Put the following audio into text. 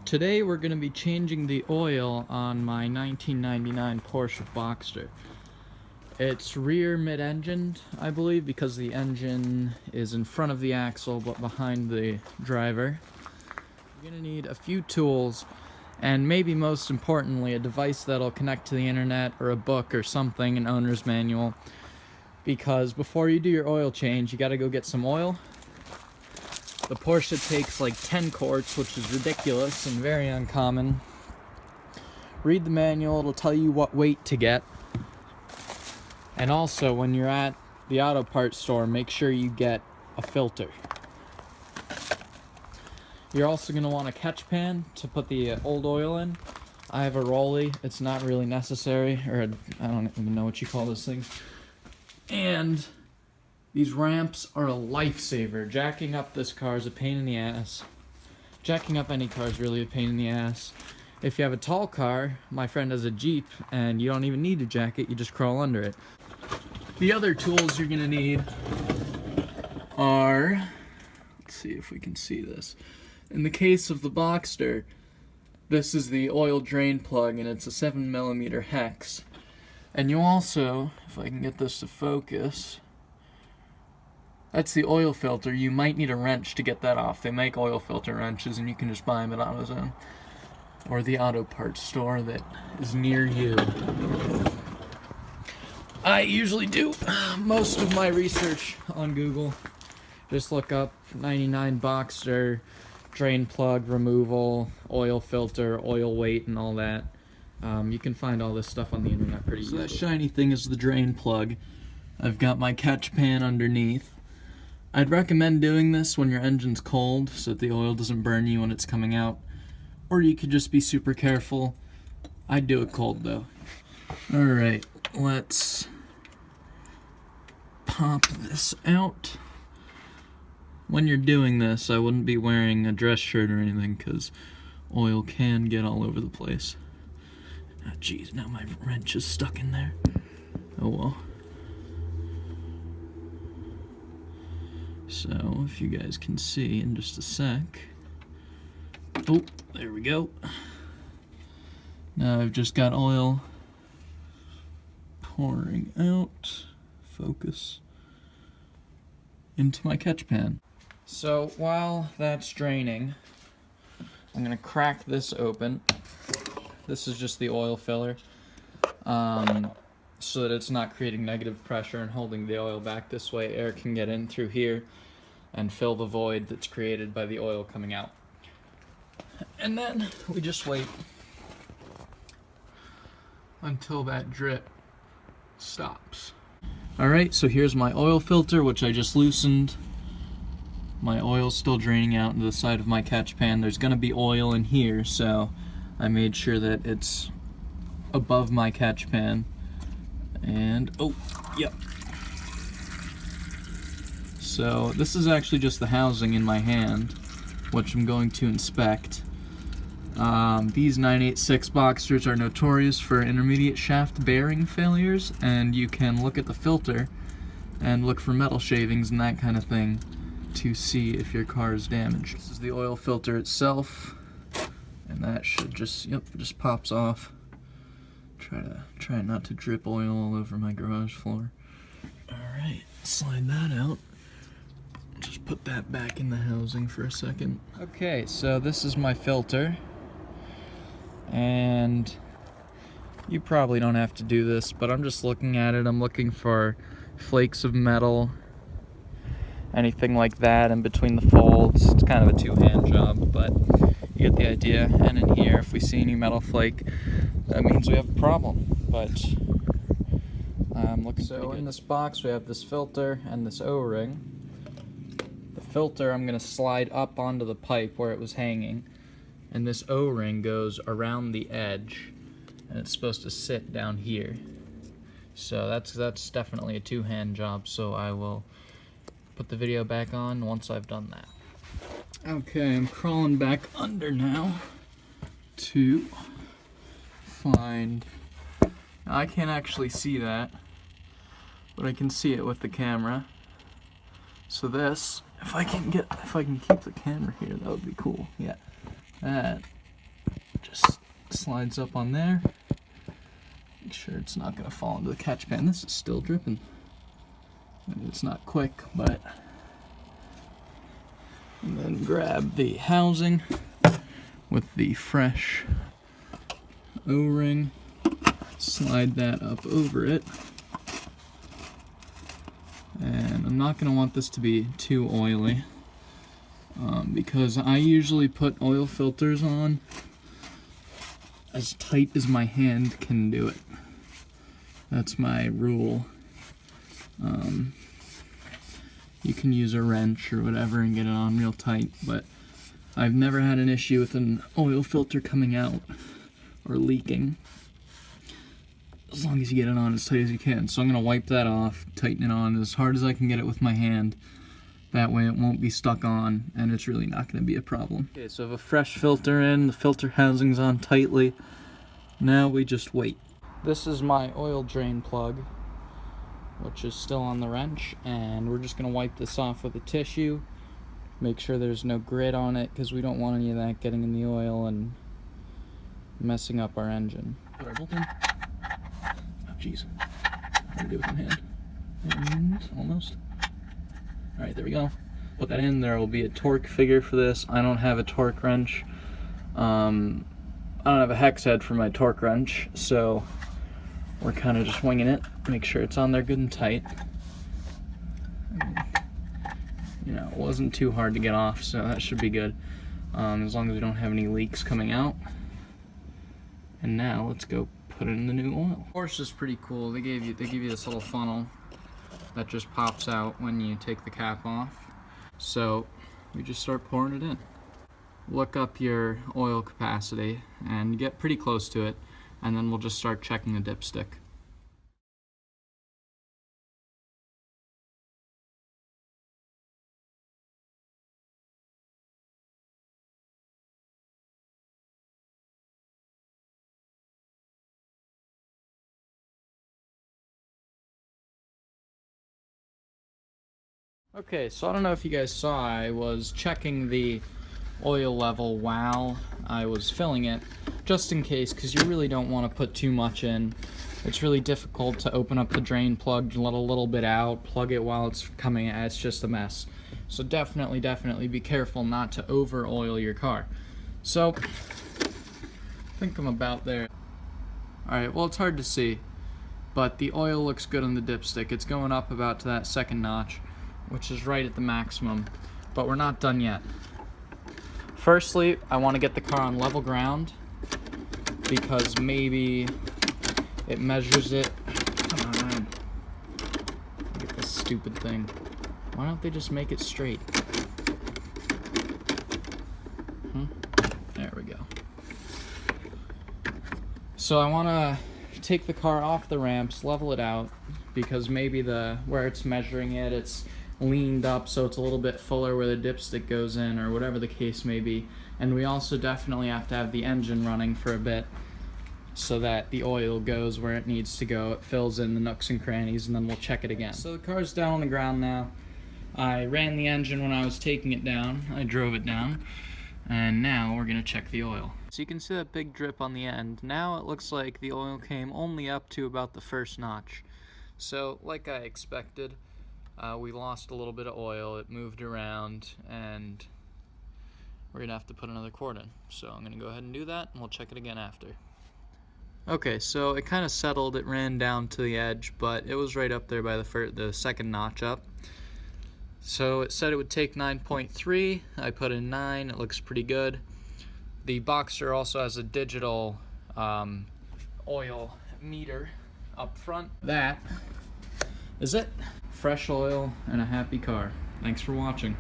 Today we're going to be changing the oil on my 1999 Porsche Boxster. It's rear mid-engined, I believe, because the engine is in front of the axle but behind the driver. You're going to need a few tools and maybe most importantly a device that'll connect to the internet or a book or something, an owner's manual, because before you do your oil change you got to go get some oil. The Porsche takes like 10 quarts, which is ridiculous and very uncommon. Read the manual, it'll tell you what weight to get. And also, when you're at the auto parts store, make sure you get a filter. You're also going to want a catch pan to put the old oil in. I have a Rolly, it's not really necessary, or I don't even know what you call those things. And these ramps are a lifesaver. Jacking up this car is a pain in the ass. Jacking up any car is really a pain in the ass. If you have a tall car, my friend has a Jeep, and you don't even need to jack it, you just crawl under it. The other tools you're gonna need are, let's see if we can see this. In the case of the Boxster, this is the oil drain plug, and it's a 7mm hex. And you also, if I can get this to focus, that's the oil filter. You might need a wrench to get that off. They make oil filter wrenches, and you can just buy them at AutoZone or the auto parts store that is near you. I usually do most of my research on Google. Just look up 99 Boxster, drain plug removal, oil filter, oil weight, and all that. You can find all this stuff on the internet pretty easily. So that shiny thing is the drain plug. I've got my catch pan underneath. I'd recommend doing this when your engine's cold so that the oil doesn't burn you when it's coming out. Or you could just be super careful. I'd do it cold though. Alright, let's pop this out. When you're doing this, I wouldn't be wearing a dress shirt or anything because oil can get all over the place. Ah, jeez, now my wrench is stuck in there. Oh well. So, if you guys can see in just a sec. Oh, there we go. Now I've just got oil pouring out. Focus. Into my catch pan. So, while that's draining, I'm going to crack this open. This is just the oil filler. So that it's not creating negative pressure and holding the oil back. This way air can get in through here and fill the void that's created by the oil coming out. And then we just wait until that drip stops. Alright, so here's my oil filter, which I just loosened. My oil's still draining out into the side of my catch pan. There's gonna be oil in here, so I made sure that it's above my catch pan. And, oh, yep. So, this is actually just the housing in my hand, which I'm going to inspect. These 986 Boxsters are notorious for intermediate shaft bearing failures, and you can look at the filter and look for metal shavings and that kind of thing to see if your car is damaged. This is the oil filter itself, and that should just, yep, just pops off. Try not to drip oil all over my garage floor. Alright, slide that out. Just put that back in the housing for a second. Okay, so this is my filter. And you probably don't have to do this, but I'm just looking at it. I'm looking for flakes of metal, anything like that in between the folds. It's kind of a two-hand job, but you get the idea. And in here, if we see any metal flake, that means we have a problem. But I'm looking pretty good. So in this box, we have this filter and this O-ring. The filter I'm going to slide up onto the pipe where it was hanging, and this O-ring goes around the edge, and it's supposed to sit down here. So that's definitely a two-hand job, so I will put the video back on once I've done that. Okay, I'm crawling back under now to find... Now, I can't actually see that, but I can see it with the camera. So this, if I can keep the camera here, that would be cool. Yeah, that just slides up on there. Make sure it's not going to fall into the catch pan. This is still dripping. It's not quick, but... And then grab the housing with the fresh O-ring. Slide that up over it. And I'm not going to want this to be too oily because I usually put oil filters on as tight as my hand can do it. That's my rule. You can use a wrench or whatever and get it on real tight, but I've never had an issue with an oil filter coming out or leaking, as long as you get it on as tight as you can. So I'm going to wipe that off, tighten it on as hard as I can get it with my hand. That way it won't be stuck on, and it's really not going to be a problem. Okay, so I have a fresh filter in, the filter housing's on tightly. Now we just wait. This is my oil drain plug, which is still on the wrench, and we're just going to wipe this off with a tissue. Make sure there's no grit on it, because we don't want any of that getting in the oil and messing up our engine. Put our bolt in. Oh, jeez. How do I do it with one hand? Almost. Alright, there we go. Put that in. There will be a torque figure for this. I don't have a torque wrench. I don't have a hex head for my torque wrench, so we're kind of just winging it. Make sure it's on there good and tight. You know, it wasn't too hard to get off, so that should be good. As long as we don't have any leaks coming out. And now let's go put it in the new oil. Porsche is pretty cool. They give you this little funnel that just pops out when you take the cap off. So we just start pouring it in. Look up your oil capacity and get pretty close to it, and then we'll just start checking the dipstick. Okay, so I don't know if you guys saw, I was checking the oil level while I was filling it, just in case, because you really don't want to put too much in. It's really difficult to open up the drain plug, let a little bit out, plug it while it's coming out. It's just a mess. So definitely be careful not to over oil your car. So I think I'm about there. Alright, well, it's hard to see, but the oil looks good on the dipstick. It's going up about to that second notch, which is right at the maximum, but we're not done yet. Firstly, I want to get the car on level ground, because maybe it measures it. Come on, look at this stupid thing. Why don't they just make it straight? There we go. So I want to take the car off the ramps, level it out, because maybe where it's measuring it, it's leaned up so it's a little bit fuller where the dipstick goes in, or whatever the case may be. And we also definitely have to have the engine running for a bit so that the oil goes where it needs to go. It fills in the nooks and crannies, and then we'll check it again. So the car's down on the ground now. I ran the engine when I was taking it down. I drove it down, and now we're gonna check the oil. So you can see that big drip on the end. Now it looks like the oil came only up to about the first notch. So like I expected, we lost a little bit of oil, it moved around, and we're going to have to put another quart in. So I'm going to go ahead and do that, and we'll check it again after. Okay, so it kind of settled, it ran down to the edge, but it was right up there by the second notch up. So it said it would take 9.3, I put in 9, it looks pretty good. The Boxster also has a digital oil meter up front. That is it. Fresh oil and a happy car. Thanks for watching.